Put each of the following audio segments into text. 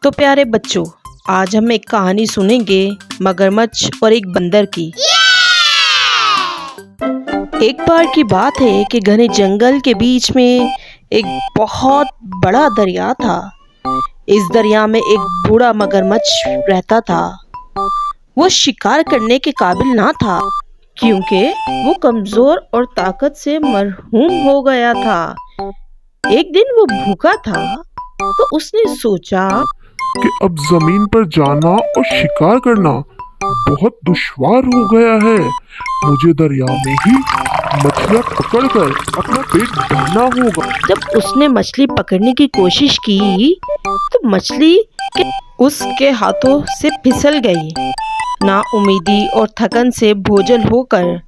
तो प्यारे बच्चों, आज हम एक कहानी सुनेंगे मगरमच्छ और एक बंदर की। एक बार की बात है कि घने जंगल के बीच में एक बहुत बड़ा दरिया था। इस दरिया में एक बूढ़ा मगरमच्छ रहता था। वो शिकार करने के काबिल ना था क्योंकि वो कमजोर और ताकत से मरहूम हो गया था। एक दिन वो भूखा था तो उसने सोचा कि अब जमीन पर जाना और शिकार करना बहुत दुश्वार हो गया है। मुझे दरिया में ही मछलियां पकड़कर अपना पेट भरना होगा। जब उसने मछली पकड़ने की कोशिश की तो मछली उसके हाथों से फिसल गई। नाउम्मीदी और थकन से बोझल होकर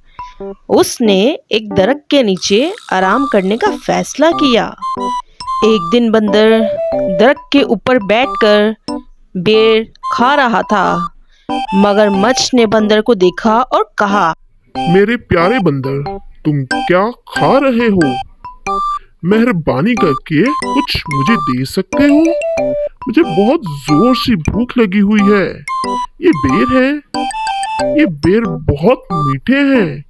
उसने एक दरख्त के नीचे आराम करने का फैसला किया। एक दिन बंदर दरख्त के ऊपर बैठकर बेर खा रहा था। मगरमच्छ ने बंदर को देखा और कहा, मेरे प्यारे बंदर, तुम क्या खा रहे हो? मेहरबानी करके कुछ मुझे दे सकते हो? मुझे बहुत जोर से भूख लगी हुई है। ये बेर है, ये बेर बहुत मीठे हैं,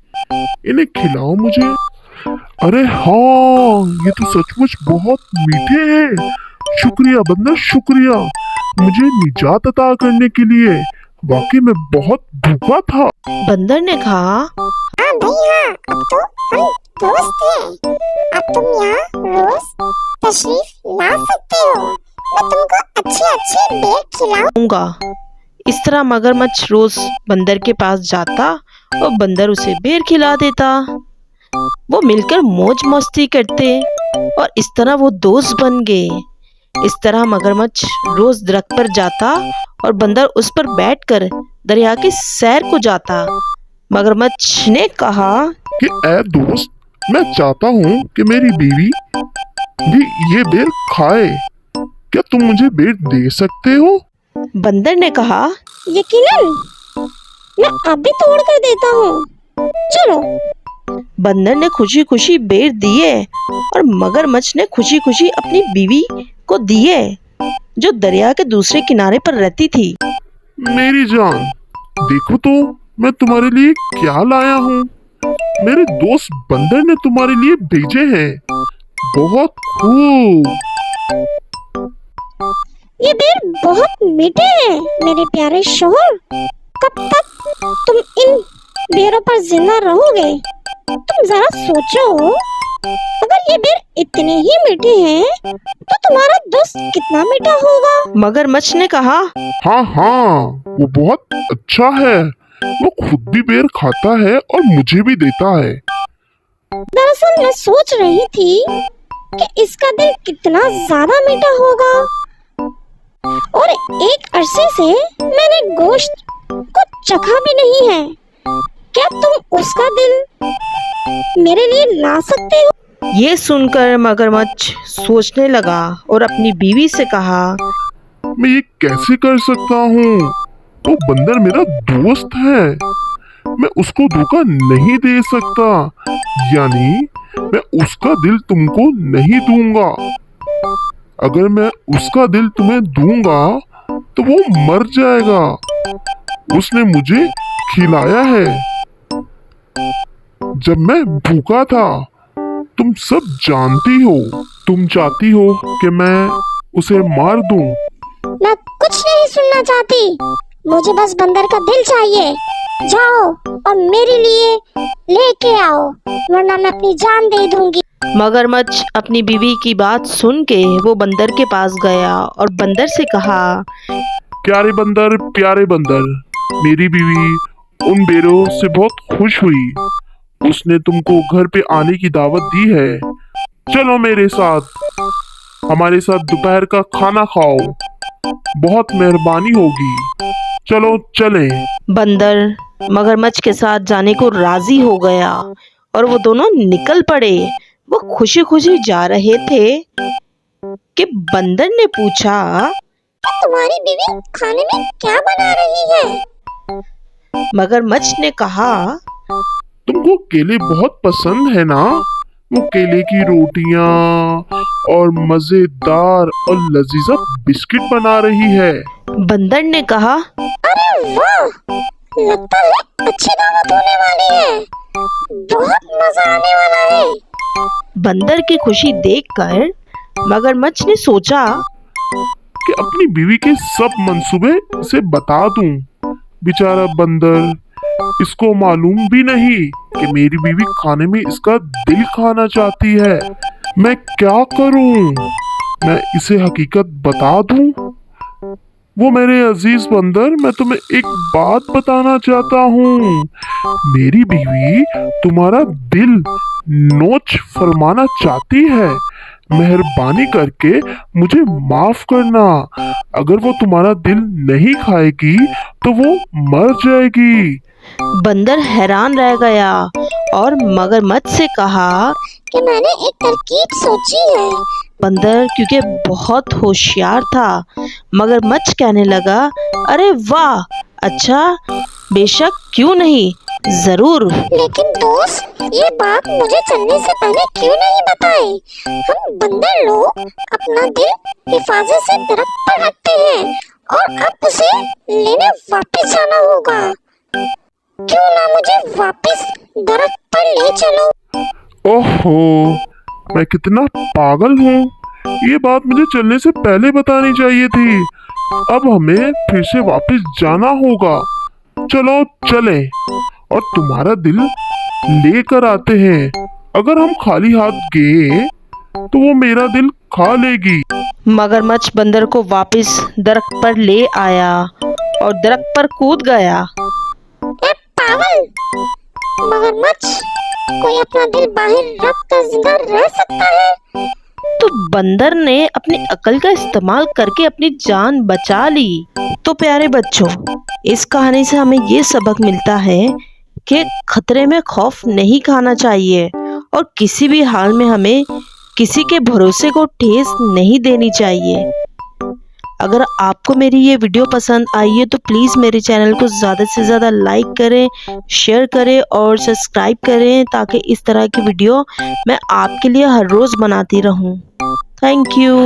इन्हें खिलाओ मुझे। अरे हाँ, ये तो सचमुच बहुत मीठे हैं। शुक्रिया बंदर, शुक्रिया मुझे निजात अता करने के लिए। वाकई में बहुत भूखा था। बंदर ने कहा, हाँ भाई हाँ, अब तो हम दोस्त हैं। अब तुम यहाँ रोज तशरीफ ला सकते हो। मैं तुमको अच्छे बेर खिलाऊंगा। इस तरह मगरमच्छ रोज बंदर के पास जाता और बंदर उसे बेर खिला देता। वो मिलकर मौज मस्ती करते और इस तरह वो दोस्त बन गए। इस तरह मगरमच्छ रोज दरख्त पर जाता और बंदर उस पर बैठकर दरिया की सैर को जाता। मगरमच्छ ने कहा कि ऐ दोस्त, मैं चाहता हूँ कि मेरी बीवी भी ये बेर खाए। क्या तुम मुझे बेर दे सकते हो? बंदर ने कहा, यकीनन, मैं अभी तोड़ कर देता हूँ। चलो। बंदर ने खुशी खुशी बेर दिए और मगरमच्छ ने खुशी खुशी अपनी बीवी को दिए जो दरिया के दूसरे किनारे पर रहती थी। मेरी जान, देखो तो मैं तुम्हारे लिए क्या लाया हूँ। मेरे दोस्त बंदर ने तुम्हारे लिए भेजे हैं। बहुत खूब। ये बेर बहुत मीठे हैं मेरे प्यारे शोहर। कब तक तुम इन बेरों पर जिंदा रहोगे? तुम जरा सोचो, अगर ये बेर इतने ही मीठे हैं तो तुम्हारा दोस्त कितना मीठा होगा। मगरमच्छ ने कहा, हाँ हाँ, वो बहुत अच्छा है। वो खुद भी बेर खाता है और मुझे भी देता है। दरअसल मैं सोच रही थी कि इसका दिल कितना ज्यादा मीठा होगा, और एक अरसे से मैंने गोश्त को चखा भी नहीं है। क्या तुम उसका दिल मेरे लिए ला सकते हो? ये सुनकर मगरमच्छ सोचने लगा और अपनी बीवी से कहा, मैं ये कैसे कर सकता हूँ? वो बंदर मेरा दोस्त है, मैं उसको धोखा नहीं दे सकता। यानी मैं उसका दिल तुमको नहीं दूंगा। अगर मैं उसका दिल तुम्हें दूंगा तो वो मर जाएगा। उसने मुझे खिलाया है जब मैं भूखा था। तुम सब जानती हो। तुम चाहती हो कि मैं उसे मार दूं। मैं कुछ नहीं सुनना चाहती। मुझे बस बंदर का दिल चाहिए। जाओ और मेरे लिए लेके आओ, वरना मैं अपनी जान दे दूंगी। मगरमच्छ अपनी बीवी की बात सुन के वो बंदर के पास गया और बंदर से कहा, प्यारे बंदर, मेरी बीवी उन बेरों से बहुत खुश हुई। उसने तुमको घर पे आने की दावत दी है। चलो मेरे साथ, हमारे साथ दोपहर का खाना खाओ। बहुत मेहरबानी होगी। चलो चलें। बंदर मगरमच्छ के साथ जाने को राजी हो गया और वो दोनों निकल पड़े। वो खुशी खुशी जा रहे थे कि बंदर ने पूछा, तुम्हारी बीवी खाने में क्या बना रही है? मगरमच्छ ने कहा, तुमको केले बहुत पसंद है ना? वो केले की रोटियां और मजेदार और लजीजा बिस्किट बना रही है। बंदर ने कहा, अरे वाह, लगता है अच्छी दावत होने वाली है, बहुत मजा आने वाला है। बंदर की खुशी देखकर मगरमच्छ ने सोचा कि अपनी बीवी के सब मंसूबे इसे बता दूं। बेचारा बंदर, इसको मालूम भी नहीं कि मेरी बीवी खाने में इसका दिल खाना चाहती है। मैं क्या करूं? मैं इसे हकीकत बता दूं? वो मेरे अजीज बंदर, मैं तुम्हें एक बात बताना चाहता हूँ। मेरी बीवी तुम्हारा दिल नोच फरमाना चाहती है। मेहरबानी करके मुझे माफ करना। अगर वो तुम्हारा दिल नहीं खाएगी तो वो मर जाएगी। बंदर हैरान रह गया और मगरमच्छ से कहा कि मैंने एक तरकीब सोची है। बंदर क्योंकि बहुत होशियार था, मगरमच्छ कहने लगा, अरे वाह, अच्छा, बेशक, क्यों नहीं, जरूर। लेकिन दोस्त, ये बात मुझे चलने से पहले क्यों नहीं बताई? हम बंदर लोग अपना दिल हिफाजत से दरख्त पर रखते हैं और अब उसे लेने वापस जाना होगा। क्यों ना मुझे वापस दरख्त पर ले चलो? ओहो, मैं कितना पागल हूँ। ये बात मुझे चलने से पहले बतानी चाहिए थी। अब हमें फिर से वापस जाना होगा। चलो चले और तुम्हारा दिल लेकर आते हैं। अगर हम खाली हाथ गए तो वो मेरा दिल खा लेगी। मगरमच्छ बंदर को वापस दरख्त पर ले आया और दरख्त पर कूद गया। ए पागल मगरमच्छ, कोई अपना दिल बाहर रख कर जिंदा रह सकता है? तो बंदर ने अपनी अकल का इस्तेमाल करके अपनी जान बचा ली। तो प्यारे बच्चों, इस कहानी से हमें ये सबक मिलता है कि खतरे में खौफ नहीं खाना चाहिए और किसी भी हाल में हमें किसी के भरोसे को ठेस नहीं देनी चाहिए। अगर आपको मेरी ये वीडियो पसंद आई है तो प्लीज़ मेरे चैनल को ज़्यादा से ज़्यादा लाइक करें, शेयर करें और सब्सक्राइब करें ताकि इस तरह की वीडियो मैं आपके लिए हर रोज़ बनाती रहूं। Thank you.